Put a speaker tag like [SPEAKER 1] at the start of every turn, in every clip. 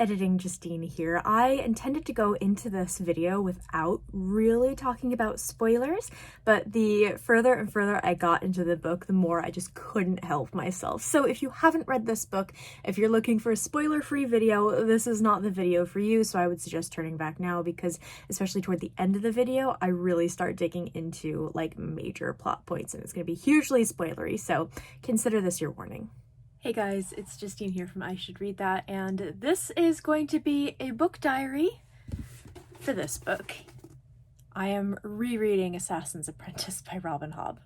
[SPEAKER 1] Editing Justine here. I intended to go into this video without really talking about spoilers, but the further and further I got into the book, the more I just couldn't help myself. So if you haven't read this book, if you're looking for a spoiler-free video, this is not the video for you, so I would suggest turning back now because especially toward the end of the video, I really start digging into like major plot points and it's going to be hugely spoilery, so consider this your warning. Hey guys, it's Justine here from I Should Read That, and this is going to be a book diary for this book. I am rereading Assassin's Apprentice by Robin Hobb.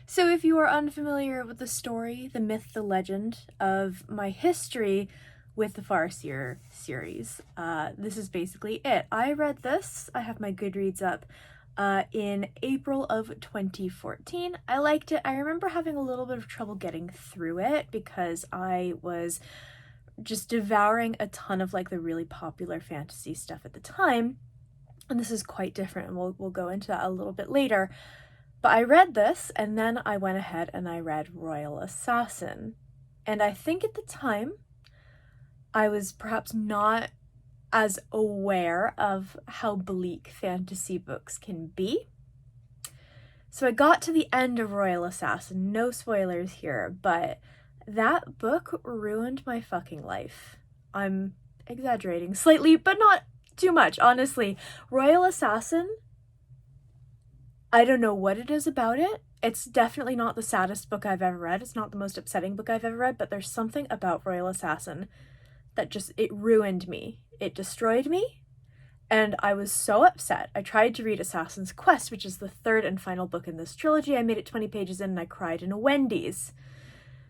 [SPEAKER 1] So if you are unfamiliar with the story, the myth, the legend of my history with the Farseer series, this is basically it. I read this, I have my Goodreads up, in April of 2014. I liked it. I remember having a little bit of trouble getting through it because I was just devouring a ton of like the really popular fantasy stuff at the time. And this is quite different, and we'll go into that a little bit later. But I read this and then I went ahead and I read Royal Assassin. And I think at the time I was perhaps not as aware of how bleak fantasy books can be. So I got to the end of Royal Assassin, no spoilers here, but that book ruined my fucking life. I'm exaggerating slightly, but not too much, honestly. Royal Assassin, I don't know what it is about it. It's definitely not the saddest book I've ever read. It's not the most upsetting book I've ever read, but there's something about Royal Assassin that just, it ruined me. It destroyed me, and I was so upset. I tried to read Assassin's Quest, which is the third and final book in this trilogy. I made it 20 pages in and I cried in a Wendy's.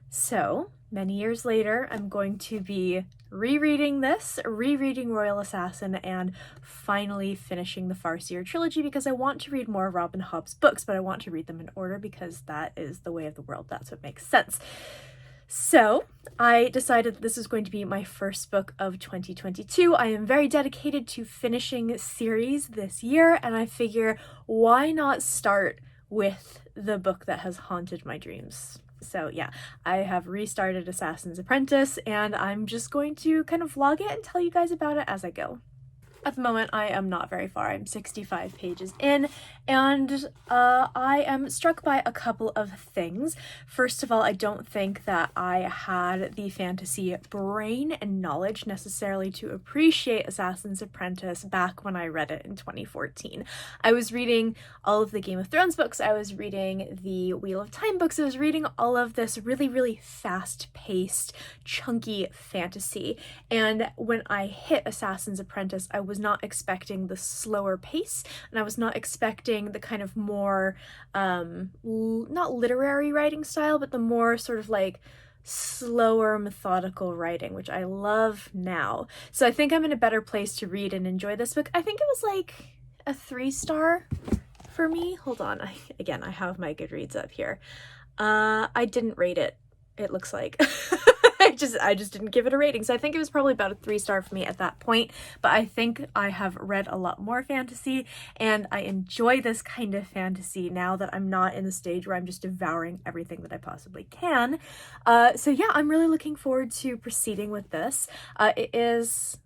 [SPEAKER 1] So, many years later, I'm going to be rereading this, rereading Royal Assassin, and finally finishing the Farseer trilogy because I want to read more of Robin Hobb's books, but I want to read them in order because that is the way of the world. That's what makes sense. So I decided that this is going to be my first book of 2022. I am very dedicated to finishing series this year, and I figure why not start with the book that has haunted my dreams. So yeah, I have restarted Assassin's Apprentice, and I'm just going to kind of vlog it and tell you guys about it as I go. At the moment, I am not very far. I'm 65 pages in, and I am struck by a couple of things. First of all, I don't think that I had the fantasy brain and knowledge necessarily to appreciate Assassin's Apprentice back when I read it in 2014. I was reading all of the Game of Thrones books, I was reading the Wheel of Time books, I was reading all of this really, really fast-paced, chunky fantasy, and when I hit Assassin's Apprentice, I was not expecting the slower pace, and I was not expecting the kind of more not literary writing style, but the more sort of like slower methodical writing, which I love now. So I think I'm in a better place to read and enjoy this book. I think it was like a 3-star for me. Hold on, I have my Goodreads up here. I didn't rate it, it looks like. I just didn't give it a rating. So I think it was probably about a 3-star for me at that point, but I think I have read a lot more fantasy and I enjoy this kind of fantasy now that I'm not in the stage where I'm just devouring everything that I possibly can. So yeah, I'm really looking forward to proceeding with this. It is,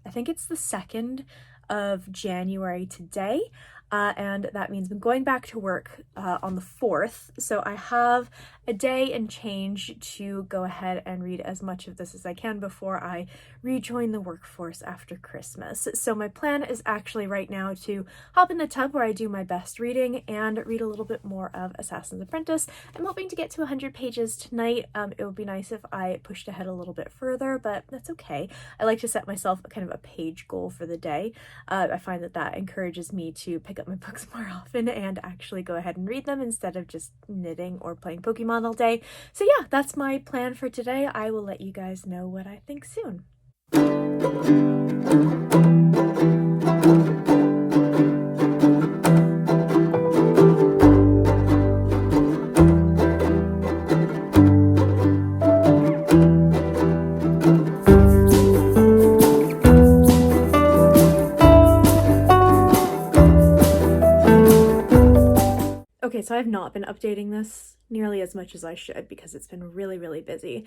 [SPEAKER 1] I think it's the 2nd of January today. And that means I'm going back to work on the 4th, so I have a day and change to go ahead and read as much of this as I can before I rejoin the workforce after Christmas. So my plan is actually right now to hop in the tub where I do my best reading and read a little bit more of Assassin's Apprentice. I'm hoping to get to 100 pages tonight. It would be nice if I pushed ahead a little bit further, but that's okay. I like to set myself a kind of a page goal for the day. I find that encourages me to pick up my books more often and actually go ahead and read them instead of just knitting or playing Pokemon all day. So yeah, that's my plan for today. I will let you guys know what I think soon. Okay, so I have not been updating this nearly as much as I should because it's been really, really busy.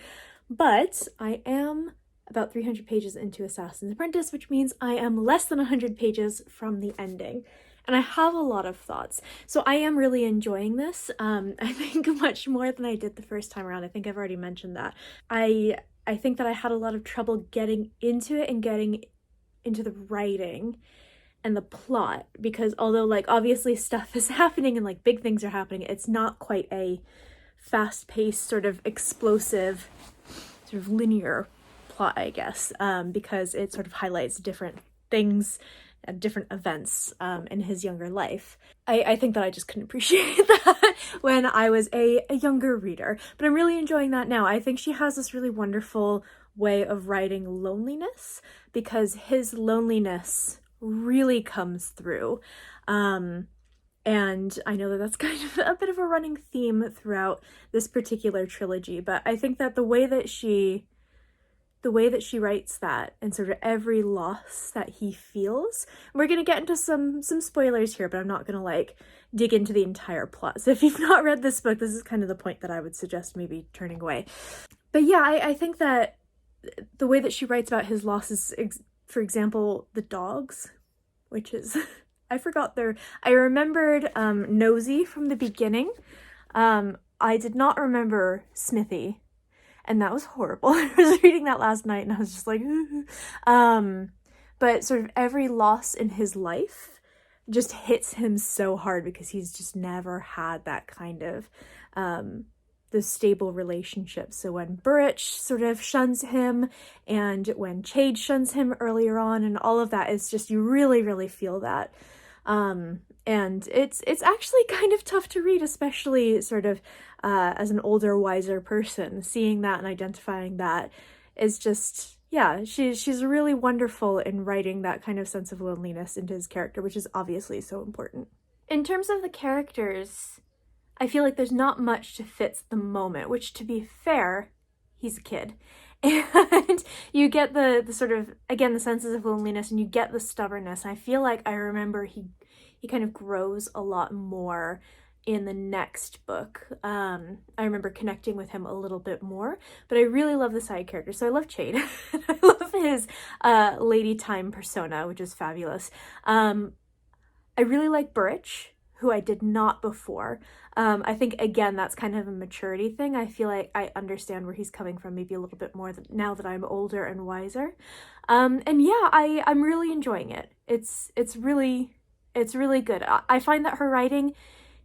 [SPEAKER 1] But I am about 300 pages into Assassin's Apprentice, which means I am less than 100 pages from the ending. And I have a lot of thoughts. So I am really enjoying this. I think much more than I did the first time around. I think I've already mentioned that. I think that I had a lot of trouble getting into it and getting into the writing and the plot, because although like obviously stuff is happening and like big things are happening, it's not quite a fast-paced sort of explosive sort of linear plot, I guess, because it sort of highlights different things, different events in his younger life. I think that I just couldn't appreciate that when I was a younger reader, but I'm really enjoying that now. I think she has this really wonderful way of writing loneliness, because his loneliness really comes through. And I know that that's kind of a bit of a running theme throughout this particular trilogy, but I think that the way that she writes that, and sort of every loss that he feels, we're gonna get into some spoilers here, but I'm not gonna like dig into the entire plot. So if you've not read this book, this is kind of the point that I would suggest maybe turning away. But yeah, I think that the way that she writes about his losses, for example, the dogs, which is I remembered Nosy from the beginning. I did not remember Smithy, and that was horrible. I was reading that last night and I was just like, but sort of every loss in his life just hits him so hard because he's just never had that kind of the stable relationship. So when Burrich sort of shuns him, and when Chade shuns him earlier on, and all of that is just, you really, really feel that. And it's actually kind of tough to read, especially sort of as an older, wiser person. Seeing that and identifying that is just, yeah, she's really wonderful in writing that kind of sense of loneliness into his character, which is obviously so important. In terms of the characters, I feel like there's not much to Fitz at the moment, which, to be fair, he's a kid. And you get the sort of, again, the senses of loneliness, and you get the stubbornness. I feel like I remember he kind of grows a lot more in the next book. I remember connecting with him a little bit more, but I really love the side characters. So I love Chade. I love his Lady Time persona, which is fabulous. I really like Burrich, who I did not before. I think, again, that's kind of a maturity thing. I feel like I understand where he's coming from maybe a little bit more now that I'm older and wiser. And yeah, I'm really enjoying it. It's really good. I find that her writing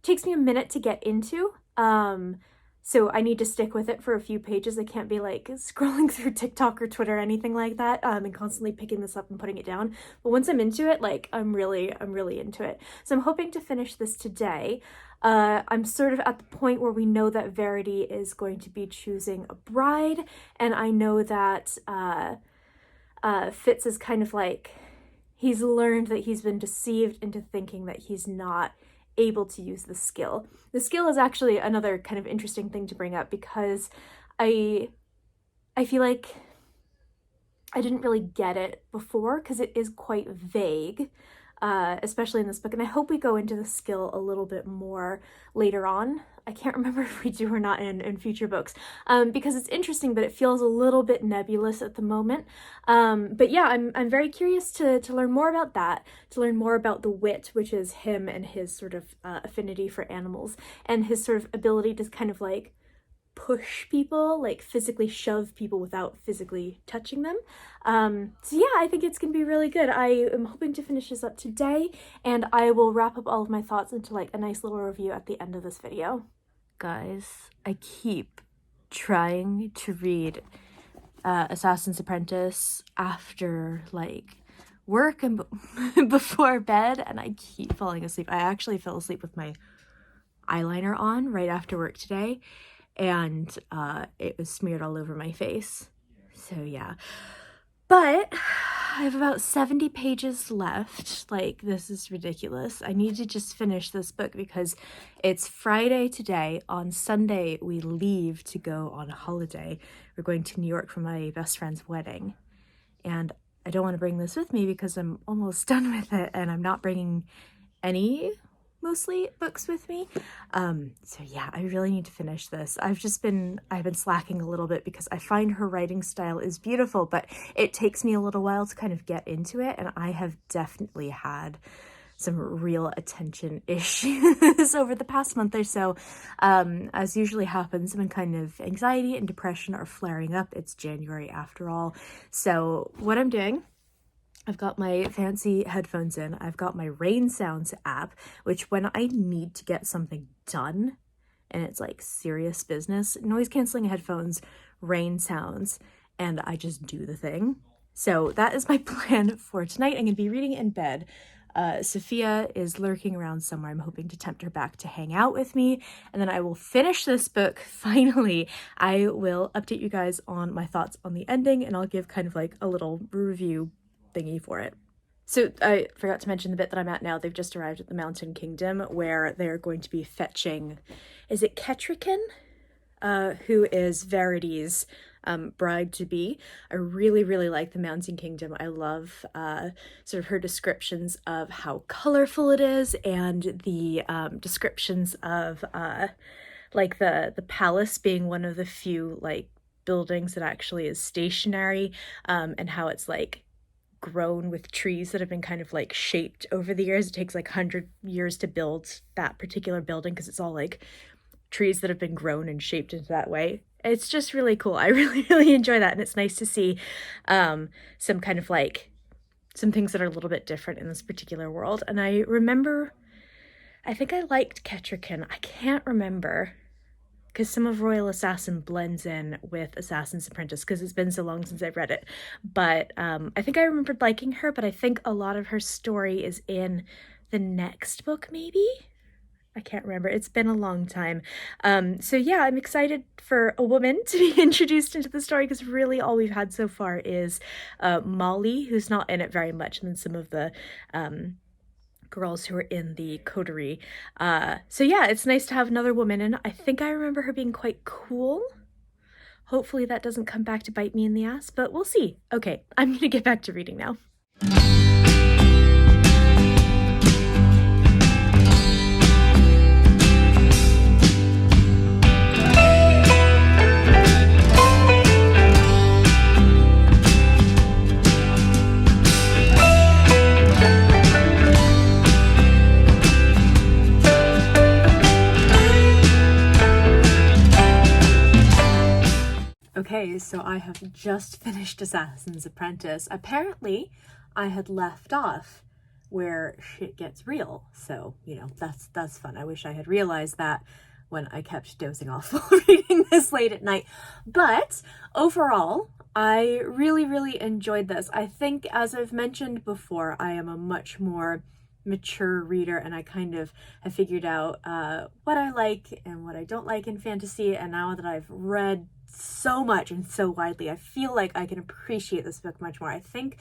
[SPEAKER 1] takes me a minute to get into. So I need to stick with it for a few pages. I can't be like scrolling through TikTok or Twitter or anything like that, and constantly picking this up and putting it down. But once I'm into it, like I'm really into it. So I'm hoping to finish this today. I'm sort of at the point where we know that Verity is going to be choosing a bride, and I know that Fitz is kind of like, he's learned that he's been deceived into thinking that he's not able to use the skill. The skill is actually another kind of interesting thing to bring up, because I feel like I didn't really get it before, because it is quite vague, especially in this book, and I hope we go into the skill a little bit more later on. I can't remember if we do or not in future books, because it's interesting, but it feels a little bit nebulous at the moment. But yeah, I'm very curious to learn more about that, to learn more about the wit, which is him and his sort of affinity for animals, and his sort of ability to kind of like push people, like physically shove people without physically touching them. So yeah, I think it's gonna be really good. I am hoping to finish this up today, and I will wrap up all of my thoughts into like a nice little review at the end of this video. Guys, I keep trying to read Assassin's Apprentice after like work and before bed, and I keep falling asleep. I actually fell asleep with my eyeliner on right after work today, and it was smeared all over my face. So yeah, but I have about 70 pages left. Like, this is ridiculous. I need to just finish this book because it's Friday today. On Sunday, we leave to go on holiday. We're going to New York for my best friend's wedding, and I don't want to bring this with me because I'm almost done with it, and I'm not bringing any mostly books with me. So yeah, I really need to finish this. I've been slacking a little bit because I find her writing style is beautiful, but it takes me a little while to kind of get into it, and I have definitely had some real attention issues over the past month or so. As usually happens when kind of anxiety and depression are flaring up. It's January after all. So what I'm doing, I've got my fancy headphones in. I've got my Rain Sounds app, which when I need to get something done and it's like serious business, noise canceling headphones, Rain Sounds, and I just do the thing. So that is my plan for tonight. I'm going to be reading in bed. Sophia is lurking around somewhere. I'm hoping to tempt her back to hang out with me, and then I will finish this book. Finally, I will update you guys on my thoughts on the ending, and I'll give kind of like a little review thingy for it. So I forgot to mention the bit that I'm at now. They've just arrived at the Mountain Kingdom, where they're going to be fetching, is it Ketrican? Who is Verity's bride-to-be. I really, really like the Mountain Kingdom. I love sort of her descriptions of how colorful it is, and the descriptions of like the palace being one of the few like buildings that actually is stationary, and how it's like grown with trees that have been kind of like shaped over the years. It takes like 100 years to build that particular building because it's all like trees that have been grown and shaped into that way. It's just really cool. I really, really enjoy that. And it's nice to see some kind of like, some things that are a little bit different in this particular world. And I remember, I think I liked Ketrican. I can't remember, because some of Royal Assassin blends in with Assassin's Apprentice because it's been so long since I've read it. But I think I remembered liking her, but I think a lot of her story is in the next book, maybe? I can't remember. It's been a long time. So yeah, I'm excited for a woman to be introduced into the story, because really all we've had so far is Molly, who's not in it very much, and then some of the girls who are in the coterie. So yeah, it's nice to have another woman, and I think I remember her being quite cool. Hopefully that doesn't come back to bite me in the ass, but we'll see. Okay, I'm gonna get back to reading now. Okay, so I have just finished Assassin's Apprentice. Apparently, I had left off where shit gets real. So, you know, that's fun. I wish I had realized that when I kept dozing off while reading this late at night. But overall, I really, really enjoyed this. I think, as I've mentioned before, I am a much more mature reader, and I kind of have figured out what I like and what I don't like in fantasy. And now that I've read so much and so widely, I feel like I can appreciate this book much more. I think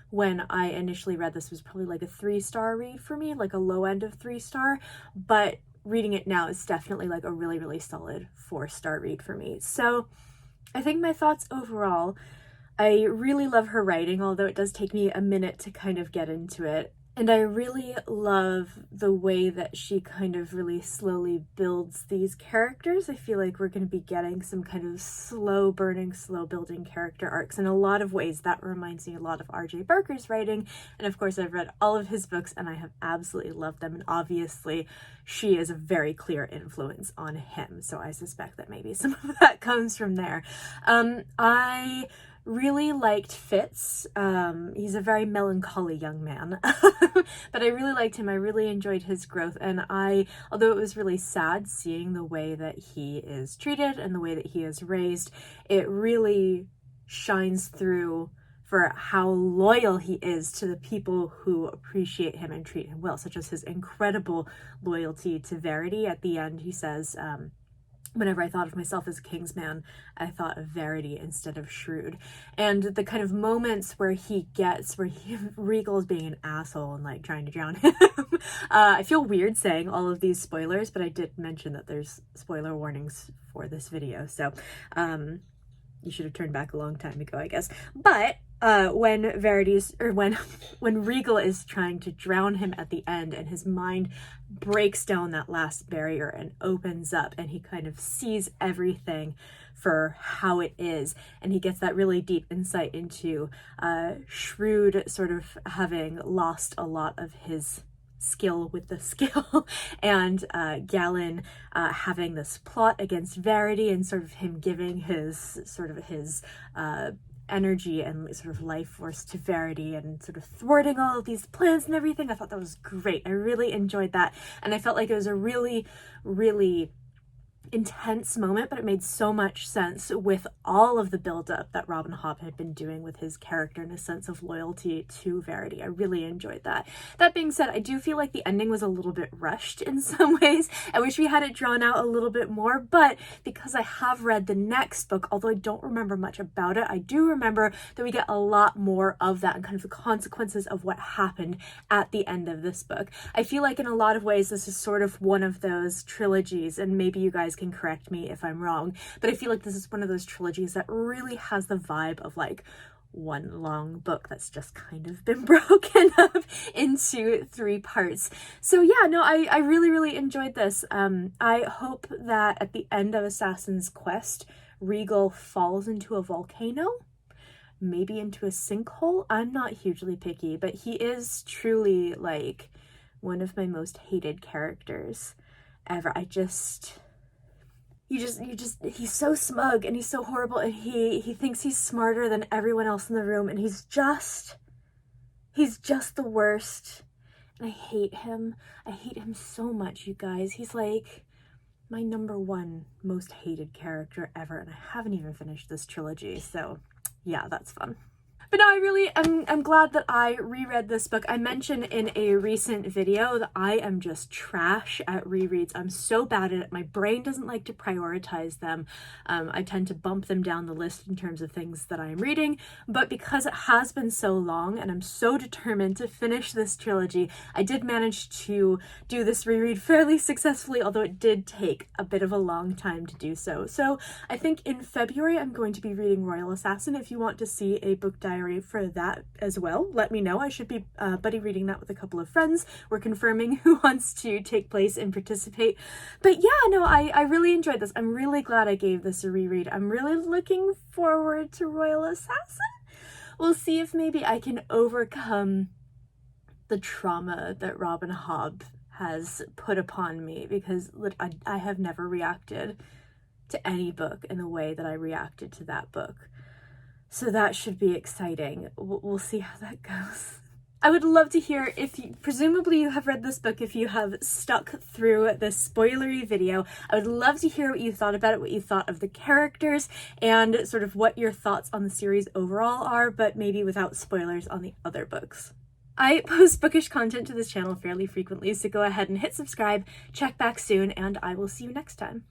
[SPEAKER 1] when I initially read this was probably like a 3-star read for me, like a low end of 3-star, but reading it now is definitely like a really, really solid 4-star read for me. So I think my thoughts overall, I really love her writing, although it does take me a minute to kind of get into it. And I really love the way that she kind of really slowly builds these characters. I feel like we're going to be getting some kind of slow burning, slow building character arcs. In a lot of ways, that reminds me a lot of R.J. Barker's writing. And of course, I've read all of his books and I have absolutely loved them. And obviously, she is a very clear influence on him. So I suspect that maybe some of that comes from there. I really liked Fitz. He's a very melancholy young man, but I really liked him. I really enjoyed his growth, and although it was really sad seeing the way that he is treated and the way that he is raised, it really shines through for how loyal he is to the people who appreciate him and treat him well, such as his incredible loyalty to Verity. At the end, he says, whenever I thought of myself as a Kingsman, I thought of Verity instead of Shrewd. And the kind of moments where Regal is being an asshole and like trying to drown him. I feel weird saying all of these spoilers, but I did mention that there's spoiler warnings for this video. So you should have turned back a long time ago, I guess. But when when Regal is trying to drown him at the end, and his mind breaks down that last barrier and opens up, and he kind of sees everything for how it is, and he gets that really deep insight into Shrewd sort of having lost a lot of his skill with the skill, and Galen having this plot against Verity, and sort of him giving his energy and sort of life force to Verity, and sort of thwarting all of these plans and everything. I thought that was great. I really enjoyed that, and I felt like it was a really, really intense moment, but it made so much sense with all of the build-up that Robin Hobb had been doing with his character and a sense of loyalty to Verity. I really enjoyed that. That being said, I do feel like the ending was a little bit rushed in some ways. I wish we had it drawn out a little bit more, but because I have read the next book, although I don't remember much about it, I do remember that we get a lot more of that and kind of the consequences of what happened at the end of this book. I feel like in a lot of ways this is sort of one of those trilogies, and maybe you guys can correct me if I'm wrong, but I feel like this is one of those trilogies that really has the vibe of like one long book that's just kind of been broken up into 3 parts. So yeah, no, I really, really enjoyed this. I hope that at the end of Assassin's Quest, Regal falls into a volcano, maybe into a sinkhole. I'm not hugely picky, but he is truly like one of my most hated characters ever. He's so smug and he's so horrible, and he thinks he's smarter than everyone else in the room, and he's just the worst. And I hate him. I hate him so much, you guys. He's like my #1 most hated character ever, and I haven't even finished this trilogy, so yeah, that's fun. But no, I'm glad that I reread this book. I mentioned in a recent video that I am just trash at rereads. I'm so bad at it. My brain doesn't like to prioritize them. I tend to bump them down the list in terms of things that I'm reading, but because it has been so long and I'm so determined to finish this trilogy, I did manage to do this reread fairly successfully, although it did take a bit of a long time to do so. So I think in February I'm going to be reading Royal Assassin. If you want to see a book diary for that as well, let me know. I should be buddy reading that with a couple of friends. We're confirming who wants to take place and participate. But yeah, no, I really enjoyed this. I'm really glad I gave this a reread. I'm really looking forward to Royal Assassin. We'll see if maybe I can overcome the trauma that Robin Hobb has put upon me, because I have never reacted to any book in the way that I reacted to that book. So that should be exciting. We'll see how that goes. I would love to hear if presumably you have read this book, if you have stuck through this spoilery video. I would love to hear what you thought about it, what you thought of the characters, and sort of what your thoughts on the series overall are, but maybe without spoilers on the other books. I post bookish content to this channel fairly frequently, so go ahead and hit subscribe, check back soon, and I will see you next time.